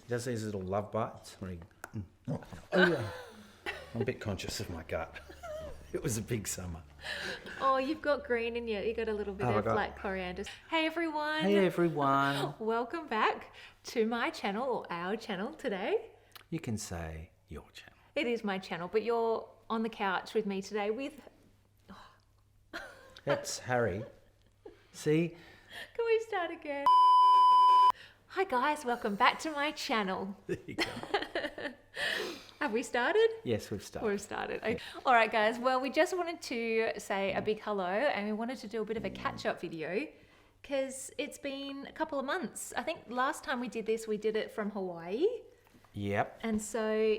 He does these little love bites where he... Oh, yeah. I'm a bit conscious of my gut. It was a big summer. Oh, you've got green in you. You got a little bit of black coriander. Hey everyone. Hey everyone. Welcome back to my channel, or our channel today. You can say your channel. It is my channel, but you're on the couch with me today with... That's Harry. See? Can we start again? Hi guys, welcome back to my channel. There you go. Have we started? Yes, we've started. We've started. Okay. All right, guys. Well, we just wanted to say a big hello, and we wanted to do a bit of a catch-up video because it's been a couple of months. I think last time we did this, we did it from Hawaii. Yep. And so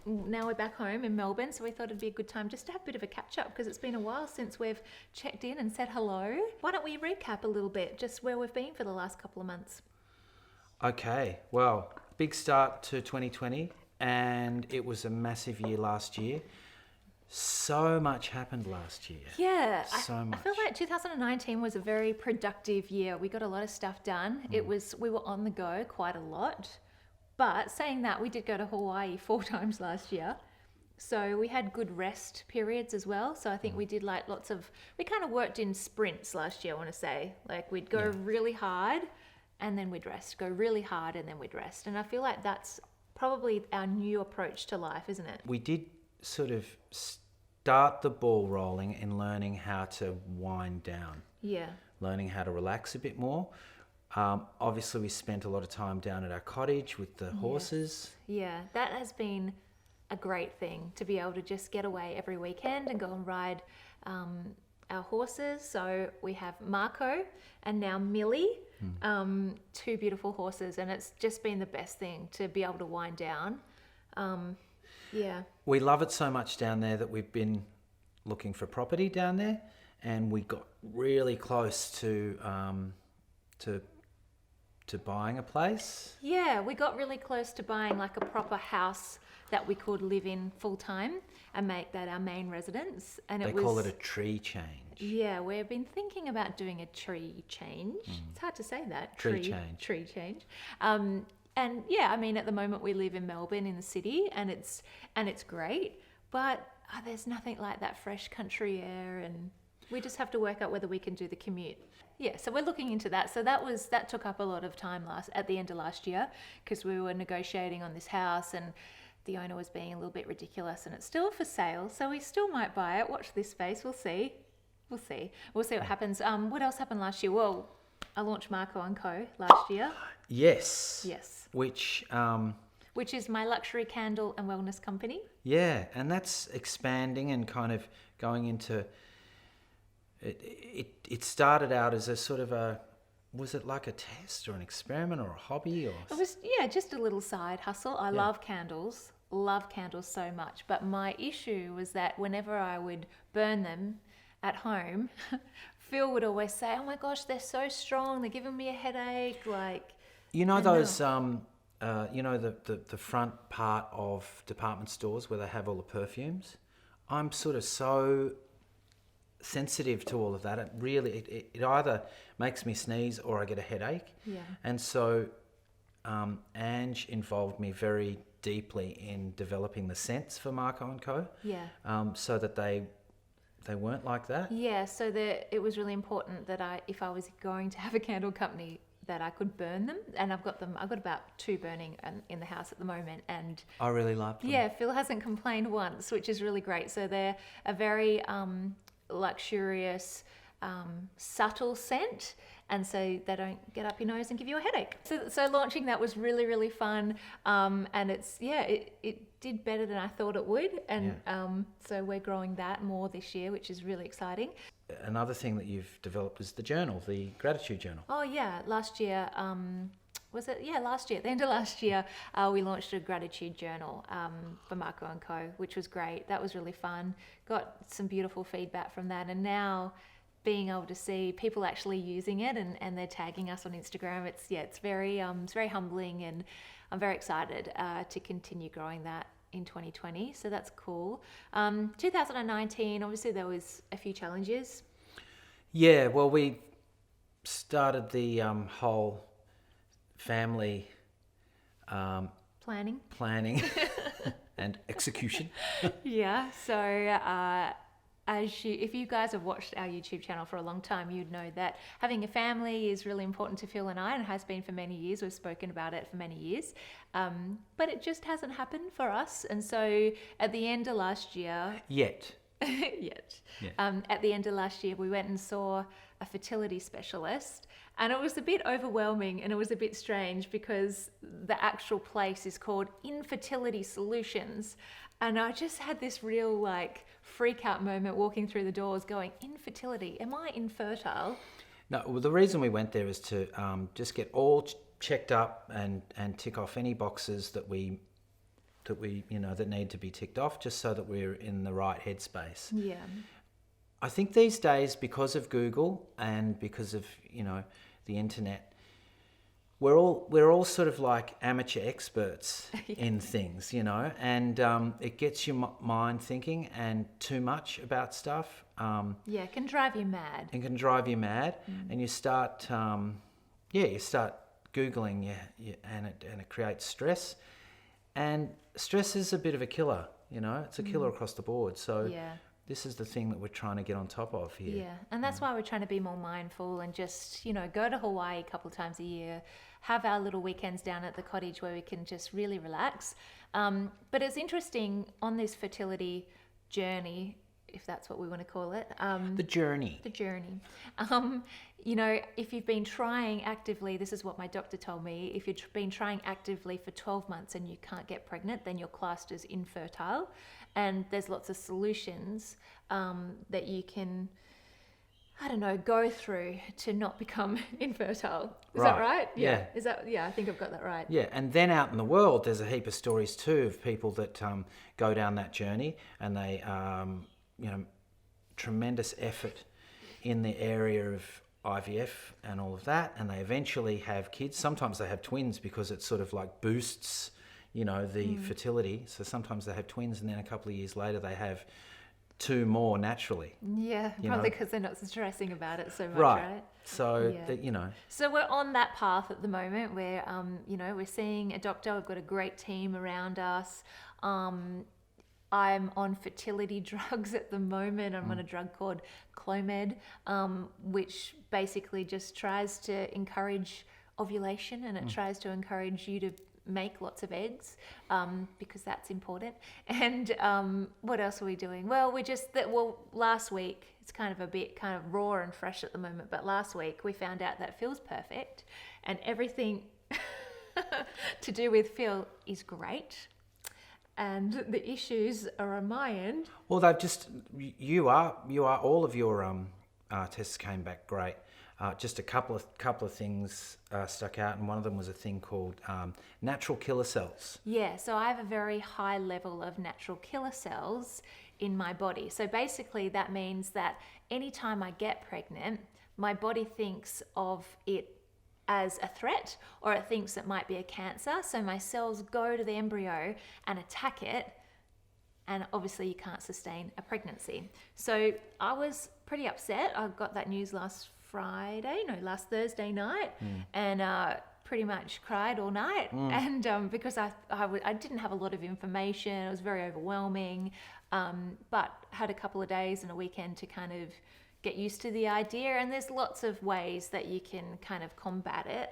now we're back home in Melbourne, so we thought it'd be a good time just to have a bit of a catch-up because it's been a while since we've checked in and said hello. Why don't we recap a little bit, just where we've been for the last couple of months? Okay. Well, big start to 2020. And it was a massive year last year. So much happened last year. Yeah, so much. I feel like 2019 was a very productive year. We got a lot of stuff done. We were on the go quite a lot. But saying that, we did go to Hawaii 4 times last year. So we had good rest periods as well. So I think we did like we kind of worked in sprints last year, I want to say. Like we'd go really hard and then we'd rest, go really hard and then we'd rest. And I feel like that's probably our new approach to life, isn't it? We did sort of start the ball rolling in learning how to wind down. Yeah. Learning how to relax a bit more. Obviously, we spent a lot of time down at our cottage with the horses. Yeah, that has been a great thing to be able to just get away every weekend and go and ride our horses. So we have Marco and now Millie. 2 beautiful horses, and it's just been the best thing to be able to wind down. Yeah. We love it so much down there that we've been looking for property down there, and we got really close to buying a place. Yeah, we got really close to buying like a proper house that we could live in full time and make that our main residence. And they call it a tree change. Yeah, we've been thinking about doing a tree change. It's hard to say that. Tree change. And yeah, I mean, at the moment we live in Melbourne in the city, and it's great, but there's nothing like that fresh country air, and we just have to work out whether we can do the commute. Yeah, so we're looking into that. So that took up a lot of time at the end of last year because we were negotiating on this house and the owner was being a little bit ridiculous, and it's still for sale, so we still might buy it. Watch this space. We'll see what happens. What else happened last year? Well, I launched Marco & Co. last year. Yes. Which is my luxury candle and wellness company. Yeah, and that's expanding and kind of going into it started out as a sort of was it like a test or an experiment or a hobby? Or it was, just a little side hustle. I love candles so much, but my issue was that whenever I would burn them at home, Phil would always say, "Oh my gosh, they're so strong, they're giving me a headache." Like, those the front part of department stores where they have all the perfumes. I'm sort of so sensitive to all of that. It really it either makes me sneeze or I get a headache. Yeah. And so Ange involved me very deeply in developing the scents for Marco & Co. Yeah. So that they weren't like that. Yeah, so it was really important that if I was going to have a candle company, that I could burn them, and I've got about 2 burning in the house at the moment, and I really love them. Yeah, Phil hasn't complained once, which is really great. So they're a very luxurious, subtle scent, and so they don't get up your nose and give you a headache. So launching that was really, really fun, and it did better than I thought it would, and so we're growing that more this year, which is really exciting. Another thing that you've developed is the journal, the gratitude journal. Oh yeah, last year, was it? Yeah, last year, at the end of last year, we launched a gratitude journal for Marco & Co., which was great. That was really fun. Got some beautiful feedback from that, and now being able to see people actually using it and they're tagging us on Instagram, it's very humbling, and I'm very excited to continue growing that in 2020. So that's cool. 2019, obviously there was a few challenges. Yeah, well, we started the whole family Planning. and execution. Yeah. So if you guys have watched our YouTube channel for a long time, you'd know that having a family is really important to Phil and I, and has been for many years. We've spoken about it for many years, but it just hasn't happened for us. And so at the end of last year, Yet. At the end of last year, we went and saw a fertility specialist, and it was a bit overwhelming and it was a bit strange because the actual place is called Infertility Solutions. And I just had this real like freak out moment walking through the doors going, infertility, am I infertile? No, well, the reason we went there is to just get all checked up and tick off any boxes that we that need to be ticked off, just so that we're in the right headspace. Yeah. I think these days, because of Google and because of the internet, we're all sort of like amateur experts in things, and it gets your mind thinking and too much about stuff. It can drive you mad. And and you start Googling, and it creates stress, and stress is a bit of a killer. It's a killer across the board. So this is the thing that we're trying to get on top of here. Yeah, and that's why we're trying to be more mindful and just, go to Hawaii a couple of times a year, have our little weekends down at the cottage where we can just really relax. But it's interesting on this fertility journey, if that's what we want to call it. The journey. If you've been trying actively, this is what my doctor told me, if you've been trying actively for 12 months and you can't get pregnant, then you're classed as infertile. And there's lots of solutions that you can, go through to not become infertile. Is that right? Yeah. I think I've got that right. Yeah, and then out in the world, there's a heap of stories too of people that go down that journey, and they, tremendous effort in the area of IVF and all of that, and they eventually have kids. Sometimes they have twins because it sort of like boosts, the fertility. So sometimes they have twins, and then a couple of years later they have two more naturally. Yeah, probably because they're not stressing about it so much, right? So, So we're on that path at the moment where, we're seeing a doctor. We've got a great team around us. I'm on fertility drugs at the moment. I'm on a drug called Clomid, which basically just tries to encourage ovulation, and it tries to encourage you to make lots of eggs, because that's important. And what else are we doing? Well, last week, it's kind of a bit raw and fresh at the moment, but last week we found out that Phil's perfect and everything to do with Phil is great. And the issues are on my end. Well, they've just, all of your tests came back great. Just a couple of things stuck out, and one of them was a thing called natural killer cells. Yeah, so I have a very high level of natural killer cells in my body. So basically that means that anytime I get pregnant, my body thinks of it as a threat, or it thinks it might be a cancer. So my cells go to the embryo and attack it, and obviously you can't sustain a pregnancy. So I was pretty upset. I got that news last Thursday night, and pretty much cried all night. And because I didn't have a lot of information, it was very overwhelming, but had a couple of days and a weekend to kind of get used to the idea, and there's lots of ways that you can kind of combat it.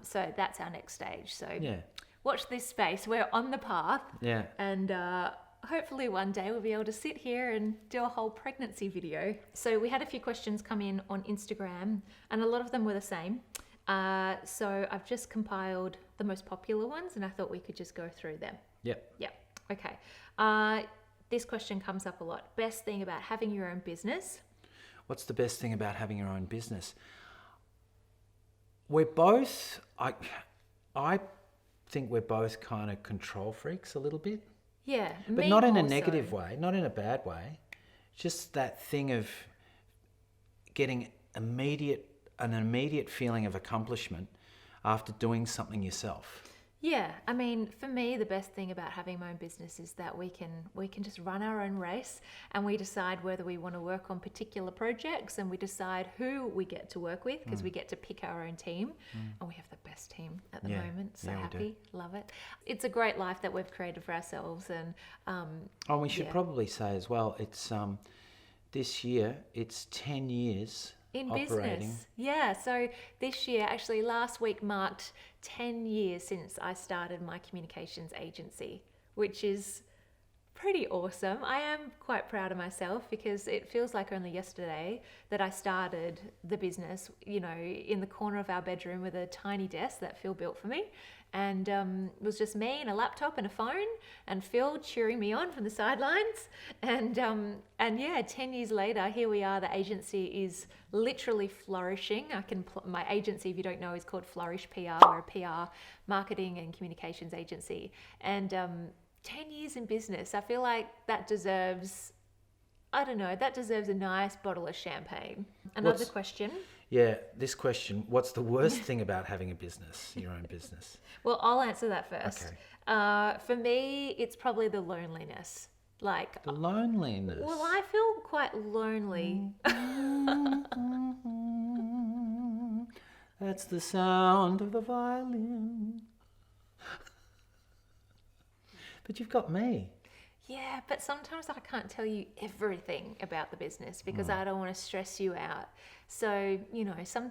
So that's our next stage. So watch this space. We're on the path. Yeah. And hopefully one day we'll be able to sit here and do a whole pregnancy video. So we had a few questions come in on Instagram, and a lot of them were the same. So I've just compiled the most popular ones, and I thought we could just go through them. Yep. Okay. This question comes up a lot. Best thing about having your own business? What's the best thing about having your own business? We're both, I think we're both kind of control freaks a little bit. Yeah. But not in a negative way, not in a bad way. Just that thing of getting an immediate feeling of accomplishment after doing something yourself. Yeah, I mean, for me, the best thing about having my own business is that we can just run our own race, and we decide whether we want to work on particular projects, and we decide who we get to work with, because we get to pick our own team, and we have the best team at the moment. So happy, love it. It's a great life that we've created for ourselves, and we should probably say as well, it's this year it's 10 years in operating. business. Yeah, so this year, actually last week, marked 10 years since I started my communications agency, which is pretty awesome. I am quite proud of myself, because it feels like only yesterday that I started the business, you know, in the corner of our bedroom with a tiny desk that Phil built for me. And it was just me and a laptop and a phone, and Phil cheering me on from the sidelines. And yeah, 10 years later, here we are. The agency is literally flourishing. My agency, if you don't know, is called Flourish PR. We're a PR marketing and communications agency. And 10 years in business, I feel like that deserves, I don't know, that deserves a nice bottle of champagne. Another question. Yeah, this question, what's the worst thing about having a business, your own business? Well, I'll answer that first. Okay. For me, it's probably the loneliness. Like, The loneliness. well, I feel quite lonely. That's the sound of the violin. But you've got me. Yeah, but sometimes I can't tell you everything about the business, because I don't want to stress you out. So, you know, some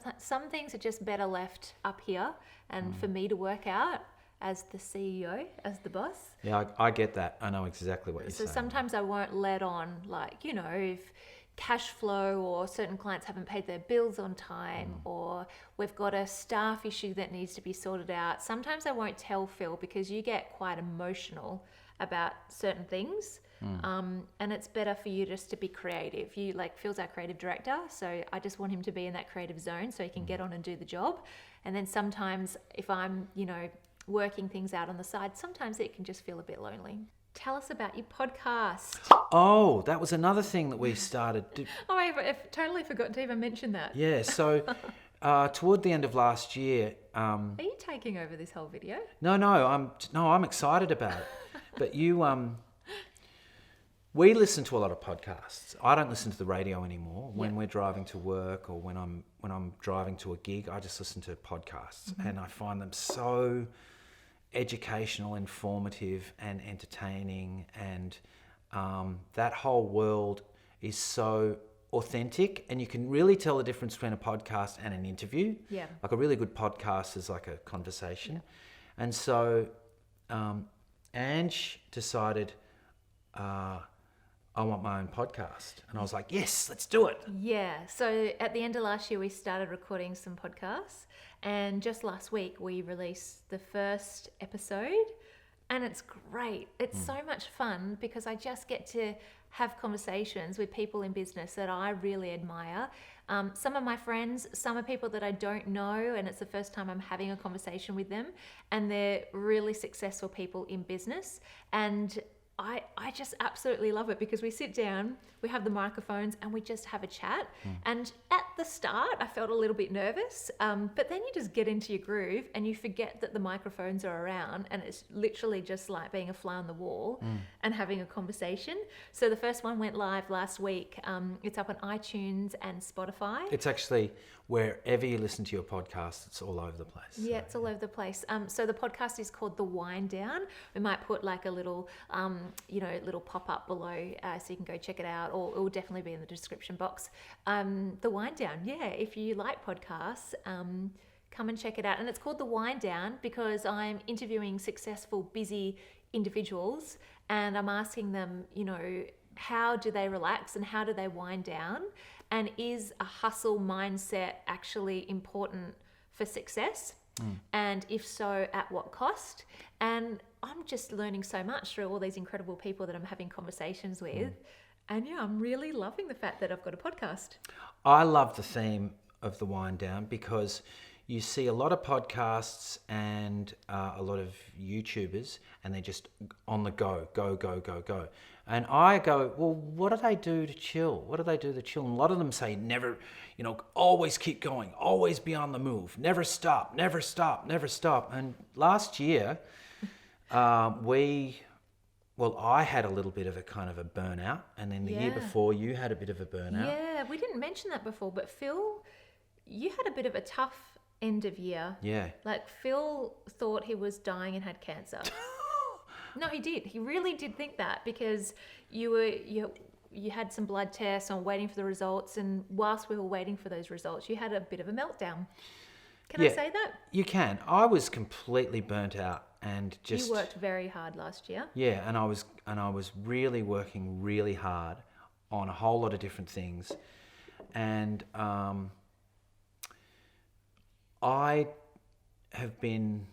things are just better left up here, and for me to work out as the CEO, as the boss. Yeah, I get that. I know exactly what you're saying. So sometimes I won't let on, like, you know, if cash flow or certain clients haven't paid their bills on time, or we've got a staff issue that needs to be sorted out. Sometimes I won't tell Phil, because you get quite emotional about certain things. And it's better for you just to be creative. Phil's our creative director, so I just want him to be in that creative zone so he can get on and do the job. And then sometimes if I'm, you know, working things out on the side, sometimes it can just feel a bit lonely. Tell us about your podcast. Oh, that was another thing that we started. I've totally forgotten to even mention that. Yeah, so toward the end of last year. Are you taking over this whole video? No, I'm excited about it. But we listen to a lot of podcasts. I don't listen to the radio anymore. When we're driving to work, or when I'm driving to a gig, I just listen to podcasts, and I find them so educational, informative, and entertaining, and that whole world is so authentic, and you can really tell the difference between a podcast and an interview. Yeah. Like a really good podcast is like a conversation. And so Ange decided, I want my own podcast. And I was like, yes, let's do it. Yeah. So at the end of last year, we started recording some podcasts. And just last week, we released the first episode. And it's great. It's so much fun, because I just get to have conversations with people in business that I really admire. Some of my friends, some are people that I don't know, and it's the first time I'm having a conversation with them. And they're really successful people in business. And I just absolutely love it, because we sit down, we have the microphones, and we just have a chat. And at the start, I felt a little bit nervous, but then you just get into your groove and you forget that the microphones are around, and it's literally just like being a fly on the wall and having a conversation. So the first one went live last week. It's up on iTunes and Spotify. It's actually wherever you listen to your podcast, it's all over the place. Yeah, it's all over the place. So the podcast is called The Wind Down. We might put like a little, little pop-up below so you can go check it out, or it will definitely be in the description box. The Wind Down, yeah, if you like podcasts, come and check it out. And it's called The Wind Down because I'm interviewing successful, busy individuals, and I'm asking them, how do they relax and how do they wind down? And is a hustle mindset actually important for success? And if so, at what cost? And I'm just learning so much through all these incredible people that I'm having conversations with. And yeah, I'm really loving the fact that I've got a podcast. I love the theme of The Wind Down because you see a lot of podcasts and a lot of YouTubers, and they're just on the go. And I go, well, what do they do to chill? What do they do to chill? And a lot of them say, never, always keep going, always be on the move, never stop. And last year, I had a little bit of a kind of a burnout, and then the year before, you had a bit of a burnout. Yeah, we didn't mention that before, but Phil, you had a bit of a tough end of year. Yeah. Like Phil thought he was dying and had cancer. No, he did. He really did think that, because you had some blood tests and waiting for the results, and whilst we were waiting for those results, you had a bit of a meltdown. Can I say that? You can. I was completely burnt out and just... You worked very hard last year. Yeah, and I was really working really hard on a whole lot of different things, and I have been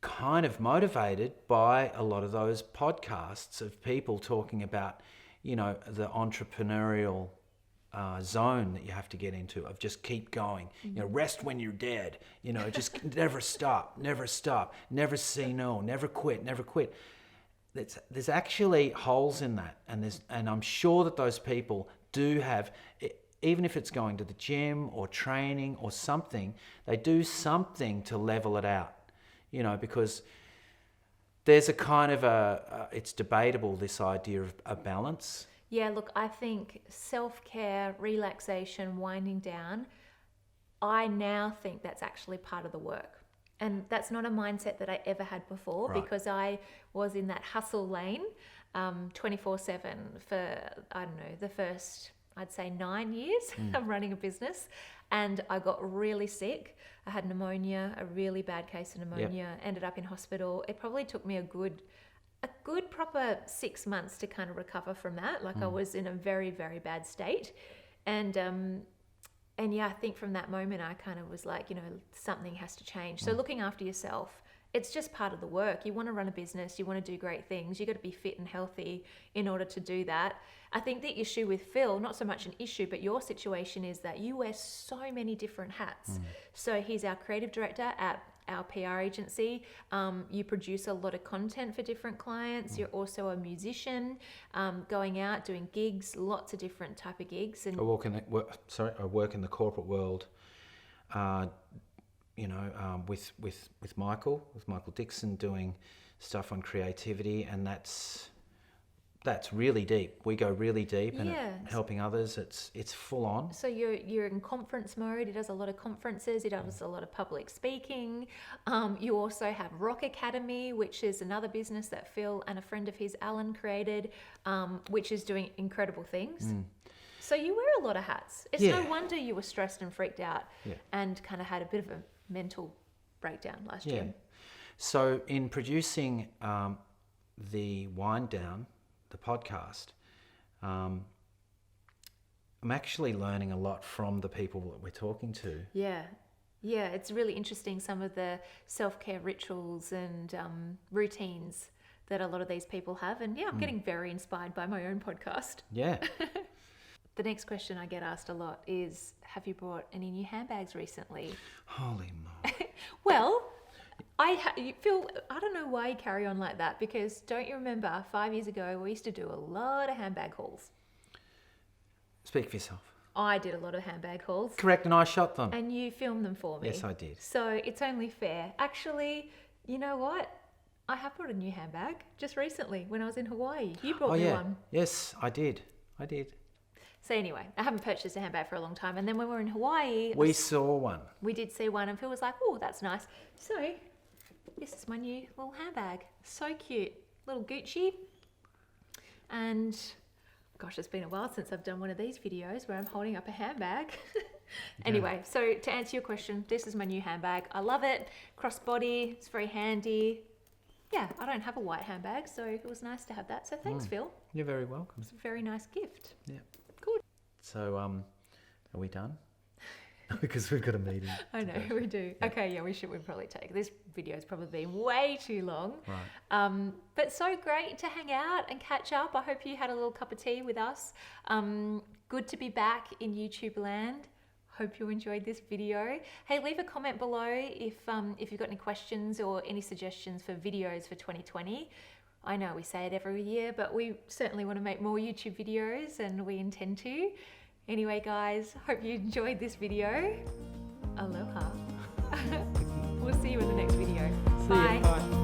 kind of motivated by a lot of those podcasts of people talking about, the entrepreneurial zone that you have to get into, of just keep going, rest when you're dead, just never stop, never say no, never quit. There's actually holes in that, and I'm sure that those people do have, even if it's going to the gym or training or something, they do something to level it out. Because there's a kind of it's debatable, this idea of a balance. Yeah, look, I think self-care, relaxation, winding down, I now think that's actually part of the work. And that's not a mindset that I ever had before, Right. because I was in that hustle lane 24/7 for, I don't know, the first, I'd say 9 years of running a business. And I got really sick. I had pneumonia, a really bad case of pneumonia, ended up in hospital. It probably took me a good proper 6 months to kind of recover from that. Like I was in a very, very bad state. And yeah, I think from that moment, I kind of was like, something has to change. So looking after yourself, it's just part of the work. You want to run a business, you want to do great things, you got to be fit and healthy in order to do that. I think the issue with Phil, not so much an issue, but your situation is that you wear so many different hats. So he's our creative director at our PR agency. You produce a lot of content for different clients. You're also a musician, going out, doing gigs, lots of different type of gigs. And I work in the corporate world, with Michael Dixon, doing stuff on creativity, and that's really deep. We go really deep, and helping others, it's full on. So you're in conference mode. He does a lot of conferences. He does a lot of public speaking. You also have Rock Academy, which is another business that Phil and a friend of his, Alan, created, which is doing incredible things. So you wear a lot of hats. It's no wonder you were stressed and freaked out and kind of had a bit of a mental breakdown last year. So in producing the Wind Down, the podcast, I'm actually learning a lot from the people that we're talking to. Yeah, it's really interesting, some of the self-care rituals and routines that a lot of these people have. And I'm getting very inspired by my own podcast. Yeah. The next question I get asked a lot is, have you bought any new handbags recently? Holy moly. Well, Phil, I don't know why you carry on like that, because don't you remember 5 years ago we used to do a lot of handbag hauls? Speak for yourself. I did a lot of handbag hauls. Correct, and I shot them. And you filmed them for me. Yes, I did. So it's only fair. Actually, you know what? I have bought a new handbag just recently when I was in Hawaii. You brought me one. Yes, I did. So anyway, I haven't purchased a handbag for a long time. And then when we were in Hawaii... We saw one. We did see one, and Phil was like, oh, that's nice. So this is my new little handbag. So cute. Little Gucci. And gosh, it's been a while since I've done one of these videos where I'm holding up a handbag. Anyway, so to answer your question, this is my new handbag. I love it. Crossbody. It's very handy. Yeah, I don't have a white handbag, so it was nice to have that. So thanks, Phil. You're very welcome. It's a very nice gift. Yeah. Good. So, are we done? Because we've got a meeting. I know, we do. Yeah. Okay, yeah, we probably take. This video's probably been way too long. Right. But so great to hang out and catch up. I hope you had a little cup of tea with us. Good to be back in YouTube land. Hope you enjoyed this video. Hey, leave a comment below if you've got any questions or any suggestions for videos for 2020. I know we say it every year, but we certainly want to make more YouTube videos, and we intend to. Anyway, guys, hope you enjoyed this video. Aloha. We'll see you in the next video. See Bye. ya. Bye.